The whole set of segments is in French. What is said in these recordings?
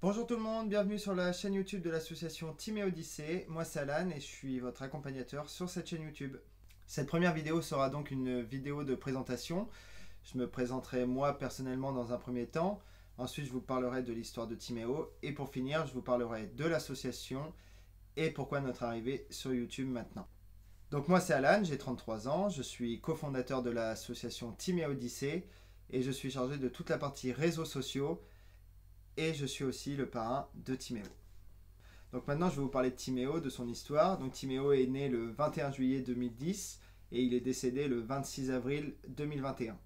Bonjour tout le monde, bienvenue sur la chaîne YouTube de l'association Timéo Odyssée. Moi c'est Alan et je suis votre accompagnateur sur cette chaîne YouTube. Cette première vidéo sera donc une vidéo de présentation. Je me présenterai moi personnellement dans un premier temps. Ensuite je vous parlerai de l'histoire de Timéo. Et pour finir je vous parlerai de l'association et pourquoi notre arrivée sur YouTube maintenant. Donc moi c'est Alan, j'ai 33 ans, je suis cofondateur de l'association Timéo Odyssée et je suis chargé de toute la partie réseaux sociaux. Et je suis aussi le parrain de Timéo. Donc maintenant je vais vous parler de Timéo, de son histoire. Donc Timéo est né le 21 juillet 2010 et il est décédé le 26 avril 2021.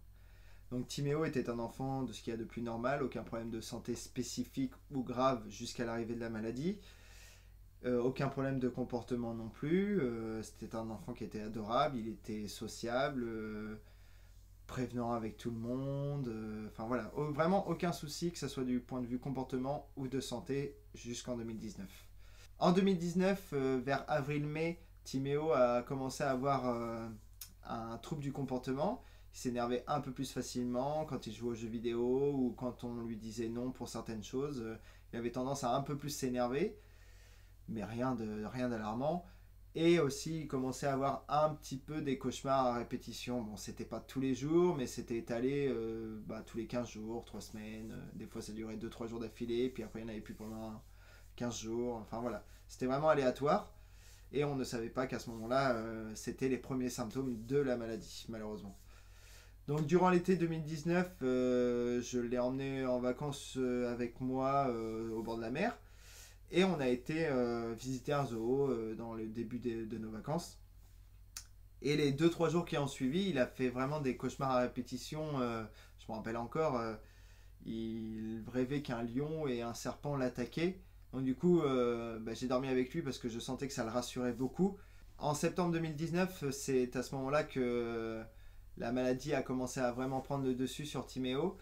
Donc Timéo était un enfant de ce qu'il y a de plus normal, aucun problème de santé spécifique ou grave jusqu'à l'arrivée de la maladie. Aucun problème de comportement non plus. C'était un enfant qui était adorable, il était sociable, prévenant avec tout le monde, enfin voilà, vraiment aucun souci que ce soit du point de vue comportement ou de santé jusqu'en 2019. En 2019, vers avril-mai, Timéo a commencé à avoir un trouble du comportement. Il s'énervait un peu plus facilement quand il jouait aux jeux vidéo ou quand on lui disait non pour certaines choses. Il avait tendance à un peu plus s'énerver, mais rien d'alarmant. Et aussi, il commençait à avoir un petit peu des cauchemars à répétition. Bon, c'était pas tous les jours, mais c'était étalé tous les 15 jours, 3 semaines. Des fois, ça durait 2-3 jours d'affilée, puis après, il n'y en avait plus pendant 15 jours. Enfin, voilà. C'était vraiment aléatoire. Et on ne savait pas qu'à ce moment-là, c'était les premiers symptômes de la maladie, malheureusement. Donc, durant l'été 2019, je l'ai emmené en vacances avec moi au bord de la mer. Et on a été visiter un zoo dans le début de nos vacances. Et les 2-3 jours qui ont suivi, il a fait vraiment des cauchemars à répétition. Je me rappelle encore, il rêvait qu'un lion et un serpent l'attaquaient. Donc du coup, j'ai dormi avec lui parce que je sentais que ça le rassurait beaucoup. En septembre 2019, c'est à ce moment-là que la maladie a commencé à vraiment prendre le dessus sur Timéo.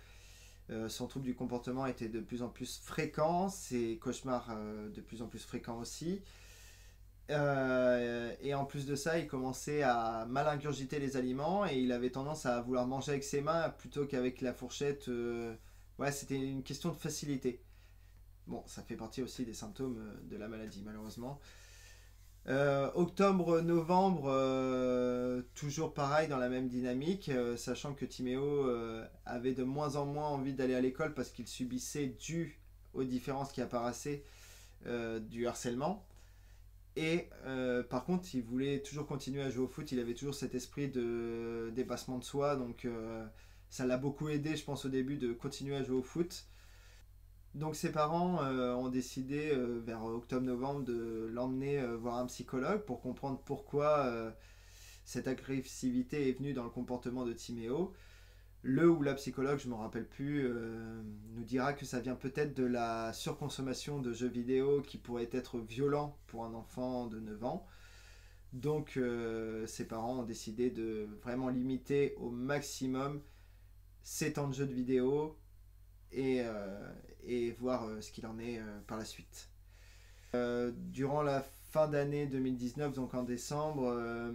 Son trouble du comportement était de plus en plus fréquent, ses cauchemars de plus en plus fréquents aussi. Et en plus de ça, il commençait à mal ingurgiter les aliments et il avait tendance à vouloir manger avec ses mains plutôt qu'avec la fourchette. Ouais, c'était une question de facilité. Bon, ça fait partie aussi des symptômes de la maladie, malheureusement. Octobre-novembre, toujours pareil dans la même dynamique, sachant que Timéo avait de moins en moins envie d'aller à l'école parce qu'il subissait, dû aux différences qui apparaissaient, du harcèlement. Et par contre, il voulait toujours continuer à jouer au foot, il avait toujours cet esprit de dépassement de soi, donc ça l'a beaucoup aidé, je pense, au début de continuer à jouer au foot. Donc ses parents ont décidé vers octobre-novembre de l'emmener voir un psychologue pour comprendre pourquoi cette agressivité est venue dans le comportement de Timéo. Le ou la psychologue, je ne me rappelle plus, nous dira que ça vient peut-être de la surconsommation de jeux vidéo qui pourrait être violent pour un enfant de 9 ans. Donc ses parents ont décidé de vraiment limiter au maximum ses temps de jeux de vidéo et voir ce qu'il en est par la suite. Durant la fin d'année 2019, donc en décembre,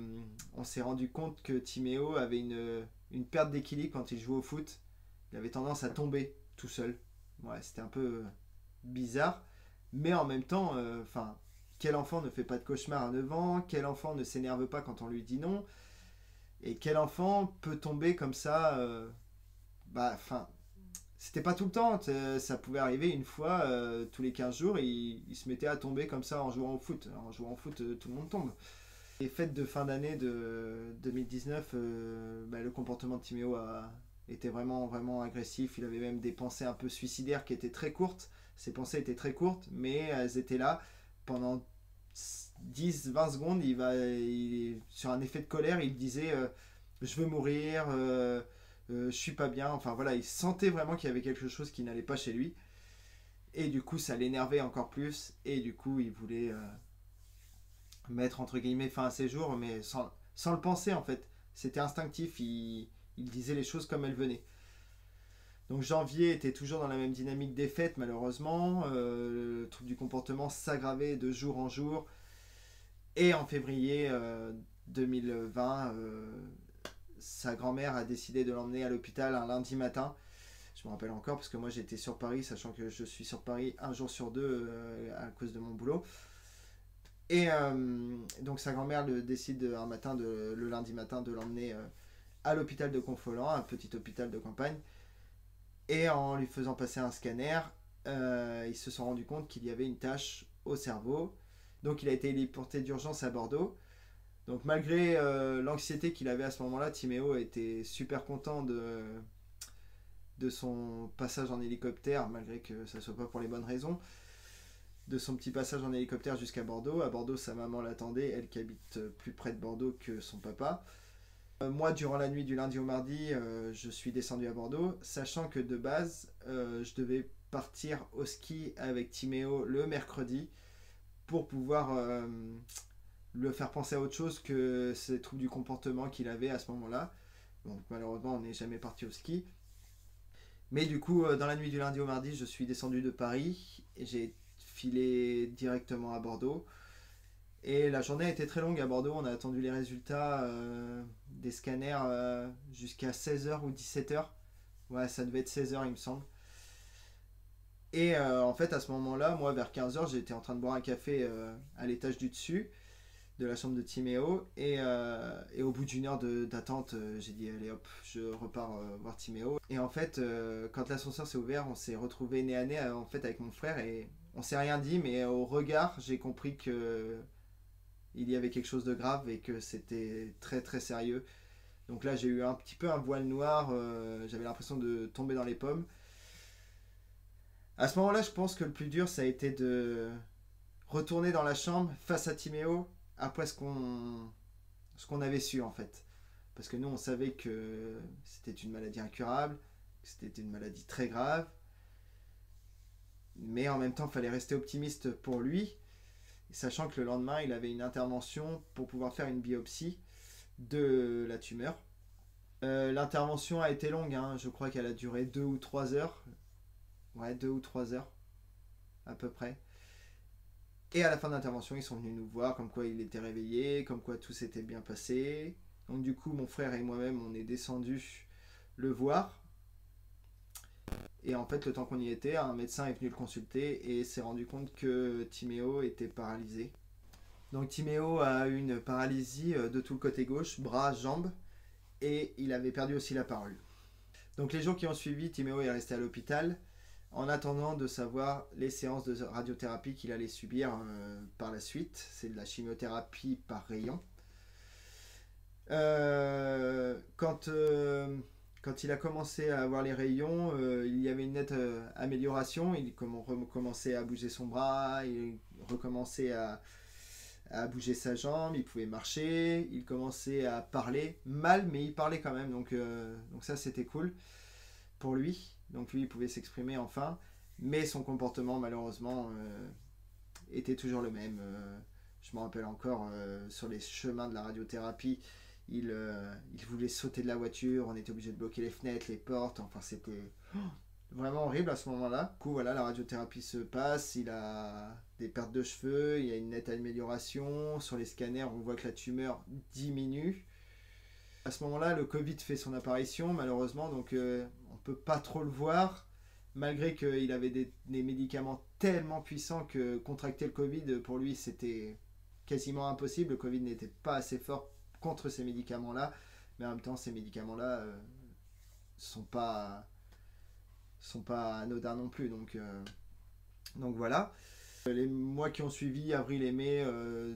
on s'est rendu compte que Timéo avait une perte d'équilibre quand il jouait au foot. Il avait tendance à tomber tout seul. Ouais, c'était un peu bizarre. Mais en même temps, quel enfant ne fait pas de cauchemar à 9 ans? Quel enfant ne s'énerve pas quand on lui dit non? Et quel enfant peut tomber comme ça c'était pas tout le temps, ça pouvait arriver une fois tous les 15 jours, et il se mettait à tomber comme ça en jouant au foot. En jouant au foot, tout le monde tombe. Les fêtes de fin d'année de 2019, le comportement de Timéo était vraiment agressif. Il avait même des pensées un peu suicidaires qui étaient très courtes. Ses pensées étaient très courtes, mais elles étaient là pendant 10-20 secondes. Sur un effet de colère, il disait je veux mourir, je suis pas bien. Enfin voilà, il sentait vraiment qu'il y avait quelque chose qui n'allait pas chez lui. Et du coup, ça l'énervait encore plus. Et du coup, il voulait mettre entre guillemets fin à ses jours, mais sans le penser en fait. C'était instinctif, il disait les choses comme elles venaient. Donc janvier était toujours dans la même dynamique des fêtes, malheureusement. Le trouble du comportement s'aggravait de jour en jour. Et en février 2020, sa grand-mère a décidé de l'emmener à l'hôpital un lundi matin. Je Je me rappelle encore parce que moi j'étais sur Paris, sachant que je suis sur Paris un jour sur deux à cause de mon boulot. Et donc sa grand-mère décide un matin, le lundi matin, de l'emmener à l'hôpital de Confolens, un petit hôpital de campagne. Et en lui faisant passer un scanner, ils se sont rendus compte qu'il y avait une tache au cerveau. Donc il a été héliporté d'urgence à Bordeaux. Donc malgré l'anxiété qu'il avait à ce moment-là, Timéo était super content de son passage en hélicoptère, malgré que ça ne soit pas pour les bonnes raisons, de son petit passage en hélicoptère jusqu'à Bordeaux. À Bordeaux, sa maman l'attendait, elle qui habite plus près de Bordeaux que son papa. Moi, durant la nuit du lundi au mardi, je suis descendu à Bordeaux, sachant que de base, je devais partir au ski avec Timéo le mercredi pour pouvoir le faire penser à autre chose que ces troubles du comportement qu'il avait à ce moment-là. Donc malheureusement, on n'est jamais parti au ski. Mais du coup, dans la nuit du lundi au mardi, je suis descendu de Paris et j'ai filé directement à Bordeaux. Et la journée a été très longue à Bordeaux. On a attendu les résultats des scanners jusqu'à 16h ou 17h. Ouais, ça devait être 16h, il me semble. Et en fait, à ce moment-là, moi, vers 15h, j'étais en train de boire un café à l'étage du dessus de la chambre de Timéo. Et au bout d'une heure d'attente, j'ai dit, allez hop, je repars voir Timéo. Et en fait, quand l'ascenseur s'est ouvert, on s'est retrouvés nez à nez en fait, avec mon frère. Et on s'est rien dit, mais au regard, j'ai compris que il y avait quelque chose de grave et que c'était très très sérieux. Donc là, j'ai eu un petit peu un voile noir, j'avais l'impression de tomber dans les pommes. À ce moment-là, je pense que le plus dur, ça a été de retourner dans la chambre face à Timéo après ce qu'on avait su en fait. Parce que nous, on savait que c'était une maladie incurable, que c'était une maladie très grave. Mais en même temps, il fallait rester optimiste pour lui, sachant que le lendemain, il avait une intervention pour pouvoir faire une biopsie de la tumeur. L'intervention a été longue, hein. Je crois qu'elle a duré 2 ou 3 heures. Ouais, 2 ou 3 heures, à peu près. Et à la fin de l'intervention, ils sont venus nous voir, comme quoi il était réveillé, comme quoi tout s'était bien passé. Donc du coup, mon frère et moi-même, on est descendus le voir. Et en fait, le temps qu'on y était, un médecin est venu le consulter et s'est rendu compte que Timéo était paralysé. Donc Timéo a eu une paralysie de tout le côté gauche, bras, jambes, et il avait perdu aussi la parole. Donc les jours qui ont suivi, Timéo est resté à l'hôpital en attendant de savoir les séances de radiothérapie qu'il allait subir par la suite. C'est de la chimiothérapie par rayon. Quand il a commencé à avoir les rayons, il y avait une nette amélioration. Il recommençait à bouger son bras, il recommençait à bouger sa jambe, il pouvait marcher, il commençait à parler mal, mais il parlait quand même, donc ça c'était cool pour lui. Donc lui il pouvait s'exprimer enfin, mais son comportement malheureusement était toujours le même. Je me rappelle encore sur les chemins de la radiothérapie, il voulait sauter de la voiture, on était obligé de bloquer les fenêtres, les portes, enfin c'était vraiment horrible à ce moment-là. Du coup, voilà, la radiothérapie se passe, il a des pertes de cheveux, il y a une nette amélioration. Sur les scanners, on voit que la tumeur diminue. À ce moment-là, le Covid fait son apparition, malheureusement, donc on ne peut pas trop le voir, malgré qu'il avait des médicaments tellement puissants que contracter le Covid, pour lui, c'était quasiment impossible. Le Covid n'était pas assez fort contre ces médicaments-là, mais en même temps, ces médicaments-là sont pas anodins non plus, donc voilà. Les mois qui ont suivi, avril et mai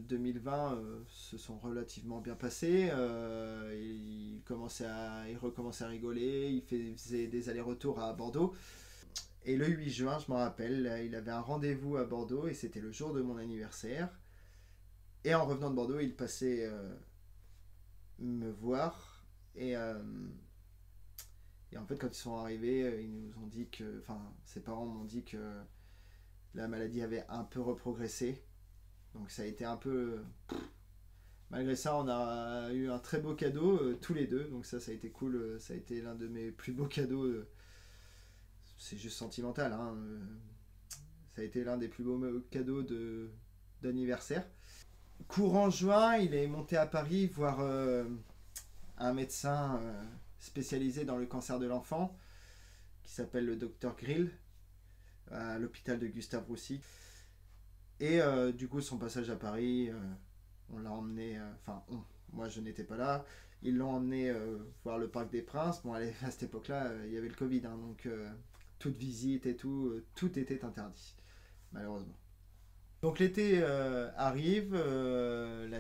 2020, se sont relativement bien passés. Il recommençait à rigoler, il faisait des allers-retours à Bordeaux. Et le 8 juin, je m'en rappelle, il avait un rendez-vous à Bordeaux et c'était le jour de mon anniversaire. Et en revenant de Bordeaux, il passait me voir et en fait, quand ils sont arrivés, ils nous ont dit que, enfin, ses parents m'ont dit que la maladie avait un peu reprogressé. Donc ça a été un peu... Malgré ça, on a eu un très beau cadeau, tous les deux. Donc ça a été cool. Ça a été l'un de mes plus beaux cadeaux. C'est juste sentimental, hein. Ça a été l'un des plus beaux cadeaux d'anniversaire. Courant juin, il est monté à Paris voir un médecin spécialisé dans le cancer de l'enfant, qui s'appelle le docteur Grill, à l'hôpital de Gustave Roussy. Et du coup, son passage à Paris, on l'a emmené, moi je n'étais pas là, ils l'ont emmené voir le Parc des Princes. Bon, allez, à cette époque-là, il y avait le Covid, hein, donc toute visite et tout, tout était interdit, malheureusement. Donc l'été arrive,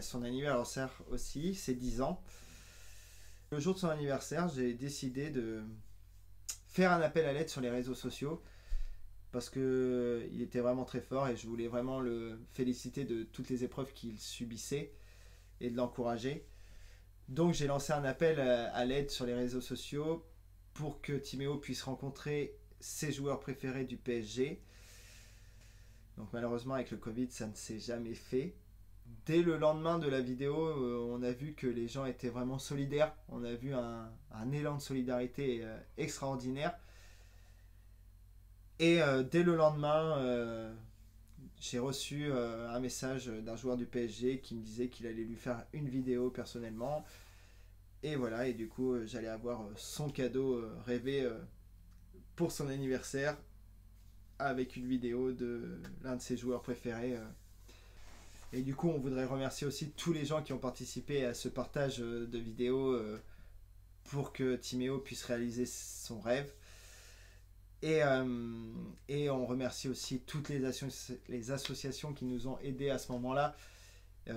son anniversaire aussi, c'est 10 ans. Le jour de son anniversaire, j'ai décidé de faire un appel à l'aide sur les réseaux sociaux parce qu'il était vraiment très fort et je voulais vraiment le féliciter de toutes les épreuves qu'il subissait et de l'encourager. Donc j'ai lancé un appel à l'aide sur les réseaux sociaux pour que Timéo puisse rencontrer ses joueurs préférés du PSG. Donc malheureusement avec le Covid ça ne s'est jamais fait. Dès le lendemain de la vidéo, on a vu que les gens étaient vraiment solidaires. On a vu un élan de solidarité extraordinaire. Et dès le lendemain, j'ai reçu un message d'un joueur du PSG qui me disait qu'il allait lui faire une vidéo personnellement. Et voilà, et du coup, j'allais avoir son cadeau rêvé pour son anniversaire avec une vidéo de l'un de ses joueurs préférés. Et du coup, on voudrait remercier aussi tous les gens qui ont participé à ce partage de vidéos pour que Timéo puisse réaliser son rêve. Et on remercie aussi toutes les associations qui nous ont aidés à ce moment-là. Je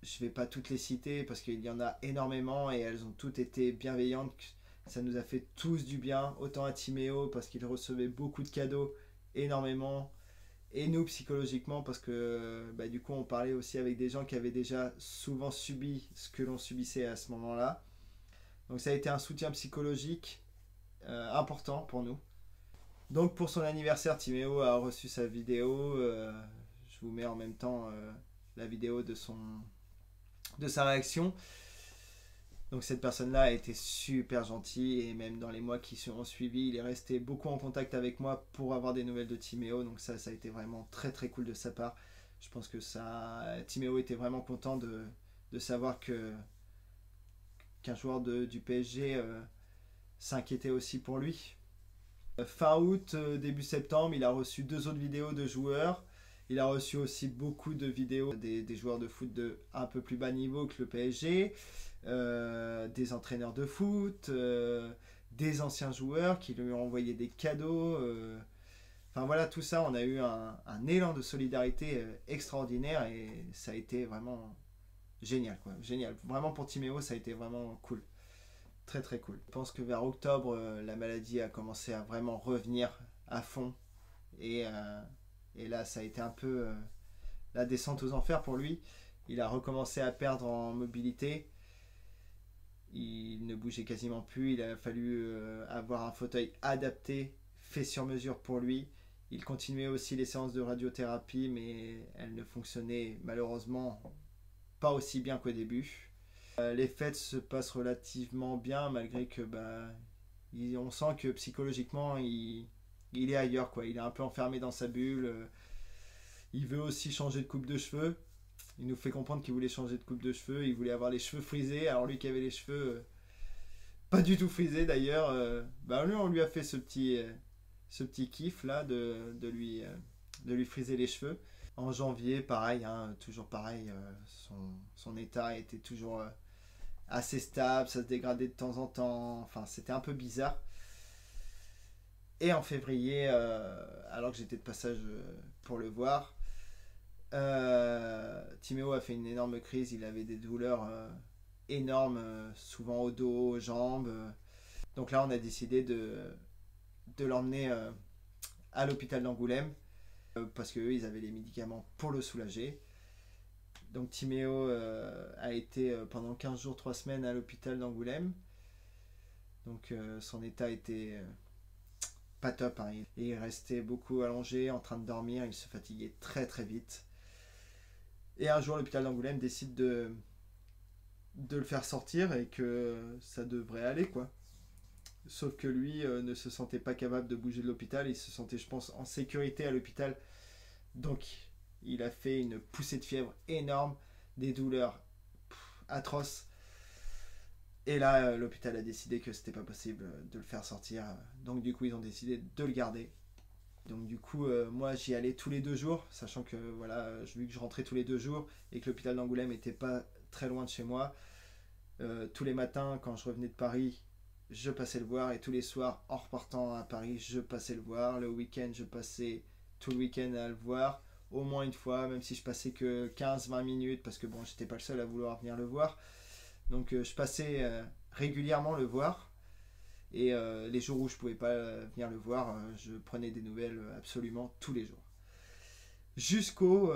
ne vais pas toutes les citer parce qu'il y en a énormément et elles ont toutes été bienveillantes. Ça nous a fait tous du bien, autant à Timéo parce qu'il recevait beaucoup de cadeaux, énormément, et nous psychologiquement parce que du coup on parlait aussi avec des gens qui avaient déjà souvent subi ce que l'on subissait à ce moment-là. Donc ça a été un soutien psychologique important pour nous. Donc pour son anniversaire, Timéo a reçu sa vidéo. Je vous mets en même temps la vidéo de sa réaction. Donc cette personne-là a été super gentille et même dans les mois qui ont suivi, il est resté beaucoup en contact avec moi pour avoir des nouvelles de Timéo. Donc ça a été vraiment très très cool de sa part. Je pense que Timéo était vraiment content de savoir qu'un joueur du PSG s'inquiétait aussi pour lui. Fin août, début septembre, il a reçu 2 autres vidéos de joueurs. Il a reçu aussi beaucoup de vidéos des joueurs de foot de un peu plus bas niveau que le PSG, des entraîneurs de foot, des anciens joueurs qui lui ont envoyé des cadeaux. Enfin voilà, tout ça, on a eu un élan de solidarité extraordinaire et ça a été vraiment génial, quoi. Génial. Vraiment pour Timéo, ça a été vraiment cool. Très très cool. Je pense que vers octobre, la maladie a commencé à vraiment revenir à fond. Et là, ça a été un peu la descente aux enfers pour lui. Il a recommencé à perdre en mobilité. Il ne bougeait quasiment plus. Il a fallu avoir un fauteuil adapté, fait sur mesure pour lui. Il continuait aussi les séances de radiothérapie, mais elles ne fonctionnaient malheureusement pas aussi bien qu'au début. Les fêtes se passent relativement bien malgré que on sent que psychologiquement il est ailleurs, quoi. Il est un peu enfermé dans sa bulle. Il veut aussi changer de coupe de cheveux. Il nous fait comprendre qu'il voulait changer de coupe de cheveux. Il voulait avoir les cheveux frisés. Alors lui qui avait les cheveux pas du tout frisés d'ailleurs, lui on lui a fait ce petit kiff là de lui friser les cheveux. En janvier, pareil, hein, toujours pareil, son état était toujours assez stable, ça se dégradait de temps en temps, enfin c'était un peu bizarre. Et en février, alors que j'étais de passage pour le voir, Timéo a fait une énorme crise, il avait des douleurs énormes, souvent au dos, aux jambes. Donc là on a décidé de l'emmener à l'hôpital d'Angoulême, parce qu'eux ils avaient les médicaments pour le soulager. Donc Timéo a été pendant 15 jours, 3 semaines à l'hôpital d'Angoulême. Donc son état était pas top, hein. Et il restait beaucoup allongé, en train de dormir, il se fatiguait très très vite. Et un jour l'hôpital d'Angoulême décide de le faire sortir et que ça devrait aller, quoi. Sauf que lui ne se sentait pas capable de bouger de l'hôpital, il se sentait, je pense, en sécurité à l'hôpital. Donc il a fait une poussée de fièvre énorme, des douleurs atroces. Et là, l'hôpital a décidé que c'était pas possible de le faire sortir. Donc du coup, ils ont décidé de le garder. Donc du coup, moi j'y allais tous les 2 jours, sachant que voilà, vu que je rentrais tous les 2 jours et que l'hôpital d'Angoulême était pas très loin de chez moi, tous les matins quand je revenais de Paris, je passais le voir et tous les soirs en repartant à Paris, je passais le voir. Le week-end, je passais tout le week-end à le voir, au moins une fois, même si je passais que 15-20 minutes, parce que bon, j'étais pas le seul à vouloir venir le voir. Donc je passais régulièrement le voir. Et les jours où je pouvais pas venir le voir, je prenais des nouvelles absolument tous les jours. Jusqu'au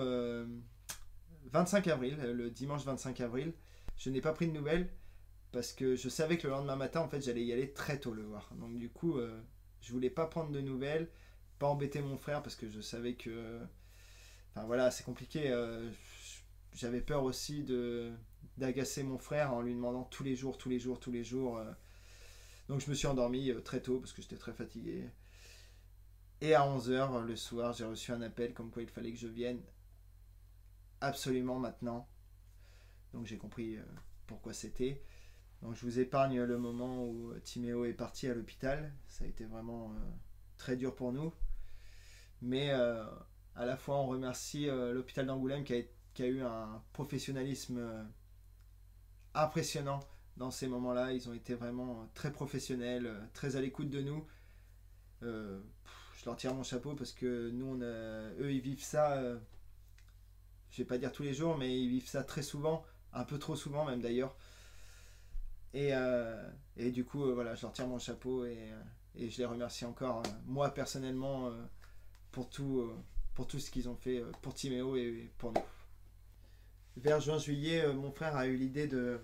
25 avril, le dimanche 25 avril, je n'ai pas pris de nouvelles parce que je savais que le lendemain matin, en fait, j'allais y aller très tôt le voir. Donc du coup, je voulais pas prendre de nouvelles, pas embêter mon frère parce que je savais que, enfin voilà, c'est compliqué. J'avais peur aussi de d'agacer mon frère en lui demandant tous les jours, tous les jours, tous les jours. Donc je me suis endormi très tôt parce que j'étais très fatigué. Et à 11 h le soir, j'ai reçu un appel comme quoi il fallait que je vienne absolument maintenant. Donc j'ai compris pourquoi c'était. Donc je vous épargne le moment où Timéo est parti à l'hôpital. Ça a été vraiment très dur pour nous. Mais à la fois on remercie l'hôpital d'Angoulême qui a eu un professionnalisme impressionnant dans ces moments-là. Ils ont été vraiment très professionnels, très à l'écoute de nous. Je leur tire mon chapeau parce que nous, eux, ils vivent ça, je vais pas dire tous les jours, mais ils vivent ça très souvent, un peu trop souvent même d'ailleurs. Et du coup, voilà, je leur tire mon chapeau et je les remercie encore, moi personnellement, pour tout ce qu'ils ont fait pour Timéo et pour nous. Vers juin-juillet, mon frère a eu l'idée de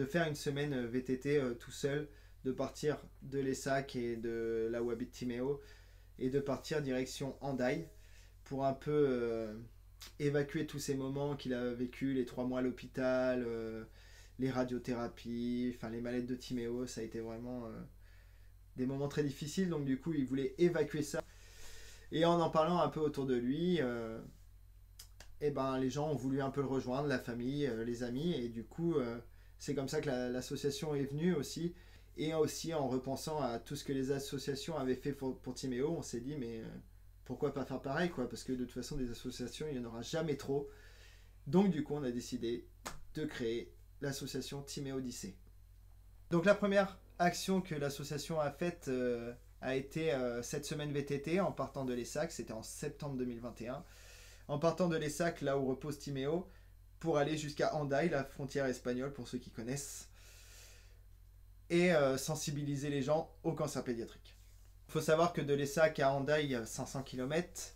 faire une semaine VTT tout seul, de partir de l'Essac et de là où habite Timéo et de partir direction Hendaye pour un peu évacuer tous ces moments qu'il a vécu, les 3 mois à l'hôpital, les radiothérapies, enfin les malaises de Timéo. Ça a été vraiment des moments très difficiles, donc du coup il voulait évacuer ça. Et en parlant un peu autour de lui, et ben, les gens ont voulu un peu le rejoindre, la famille, les amis, et du coup c'est comme ça que l'association est venue aussi. Et aussi en repensant à tout ce que les associations avaient fait pour Timéo, on s'est dit mais pourquoi pas faire pareil quoi, parce que de toute façon des associations il n'y en aura jamais trop. Donc du coup on a décidé de créer l'association Timéo Odyssée. Donc la première action que l'association a faite a été cette semaine VTT en partant de l'Essac, c'était en septembre 2021. En partant de l'Essac, là où repose Timéo, pour aller jusqu'à Hendaye, la frontière espagnole pour ceux qui connaissent, et sensibiliser les gens au cancer pédiatrique. Il faut savoir que de l'Essac à Hendaye, il y a 500 km.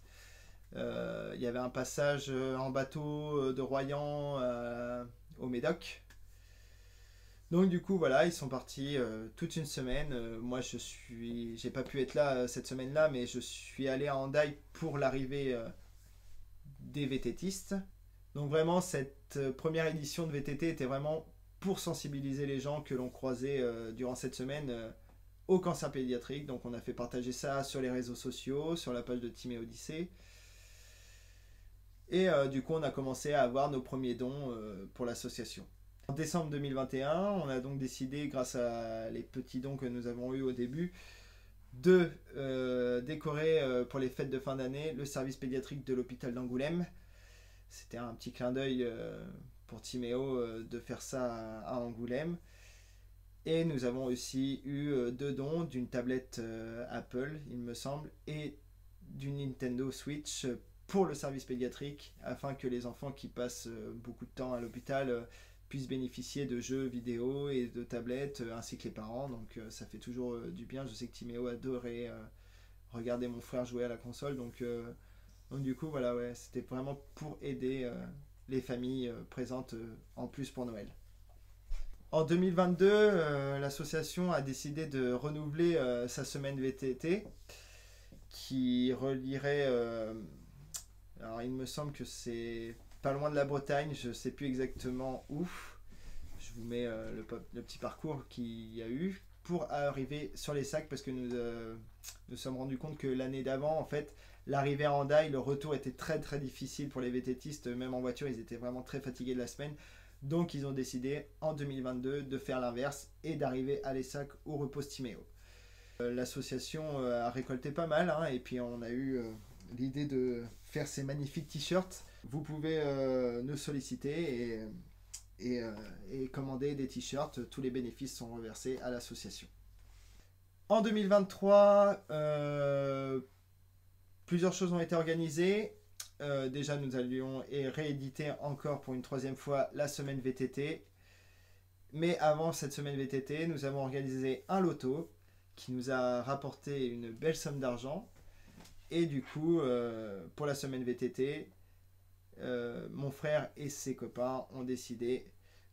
Il y avait un passage en bateau de Royan au Médoc. Donc du coup voilà, ils sont partis toute une semaine. Moi j'ai pas pu être là cette semaine-là, mais je suis allé à Hendaye pour l'arrivée des VTTistes. Donc vraiment cette première édition de VTT était vraiment pour sensibiliser les gens que l'on croisait durant cette semaine au cancer pédiatrique. Donc on a fait partager ça sur les réseaux sociaux, sur la page de Timéo Odyssée. Et du coup on a commencé à avoir nos premiers dons pour l'association. En décembre 2021, on a donc décidé, grâce à les petits dons que nous avons eus au début, de décorer pour les fêtes de fin d'année le service pédiatrique de l'hôpital d'Angoulême. C'était un petit clin d'œil pour Timéo de faire ça à Angoulême. Et nous avons aussi eu 2 dons d'une tablette Apple, il me semble, et d'une Nintendo Switch pour le service pédiatrique, afin que les enfants qui passent beaucoup de temps à l'hôpital puissent bénéficier de jeux vidéo et de tablettes, ainsi que les parents. Donc ça fait toujours du bien. Je sais que Timéo adorait regarder mon frère jouer à la console. Donc du coup, voilà, ouais, c'était vraiment pour aider les familles présentes en plus pour Noël. En 2022, l'association a décidé de renouveler sa semaine VTT qui relierait... alors il me semble que c'est pas loin de la Bretagne, je sais plus exactement où. Je vous mets le petit parcours qu'il y a eu pour arriver sur les sacs, parce que nous sommes rendus compte que l'année d'avant, en fait, l'arrivée à Hendaye, le retour était très très difficile pour les VTTistes, même en voiture, ils étaient vraiment très fatigués de la semaine. Donc ils ont décidé en 2022 de faire l'inverse et d'arriver à l'ESSAC où repose Timéo. L'association a récolté pas mal, hein, et puis on a eu l'idée de faire ces magnifiques t-shirts. Vous pouvez nous solliciter et commander des t-shirts. Tous les bénéfices sont reversés à l'association. En 2023, plusieurs choses ont été organisées. Déjà, nous allions rééditer encore pour une 3e fois la semaine VTT. Mais avant cette semaine VTT, nous avons organisé un loto qui nous a rapporté une belle somme d'argent. Et du coup, pour la semaine VTT, mon frère et ses copains ont décidé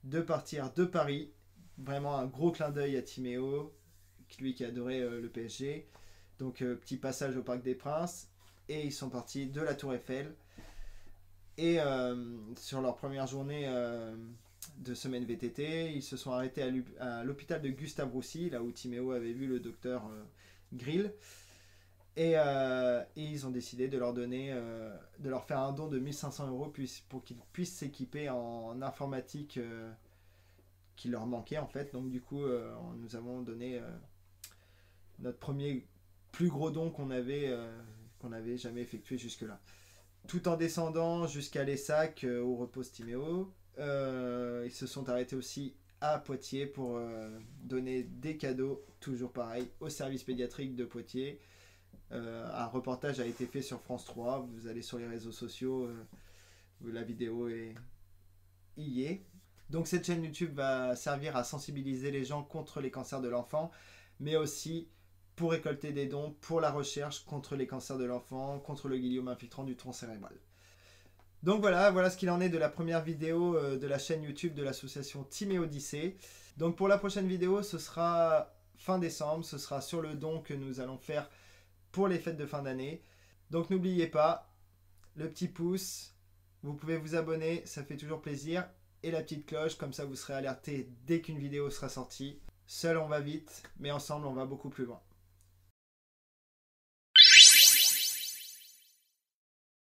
de partir de Paris. Vraiment un gros clin d'œil à Timéo, lui qui adorait le PSG. Donc petit passage au Parc des Princes. Et ils sont partis de la Tour Eiffel. Et sur leur première journée de semaine VTT, ils se sont arrêtés à l'hôpital de Gustave Roussy, là où Timéo avait vu le docteur Grill. Et ils ont décidé de leur donner, de leur faire un don de 1500 € pour qu'ils puissent s'équiper en informatique qui leur manquait en fait. Donc du coup, nous avons donné notre premier plus gros don qu'on avait jamais effectué jusque-là. Tout en descendant jusqu'à l'ESSAC où repose Timéo. Ils se sont arrêtés aussi à Poitiers pour donner des cadeaux, toujours pareil, au service pédiatrique de Poitiers. Un reportage a été fait sur France 3. Vous allez sur les réseaux sociaux, la vidéo y est. Donc cette chaîne YouTube va servir à sensibiliser les gens contre les cancers de l'enfant, mais aussi pour récolter des dons pour la recherche contre les cancers de l'enfant, contre le gliome infiltrant du tronc cérébral. Donc voilà ce qu'il en est de la première vidéo de la chaîne YouTube de l'association Timéo Odyssée. Donc pour la prochaine vidéo, ce sera fin décembre, ce sera sur le don que nous allons faire pour les fêtes de fin d'année. Donc n'oubliez pas, le petit pouce, vous pouvez vous abonner, ça fait toujours plaisir, et la petite cloche, comme ça vous serez alerté dès qu'une vidéo sera sortie. Seul on va vite, mais ensemble on va beaucoup plus loin.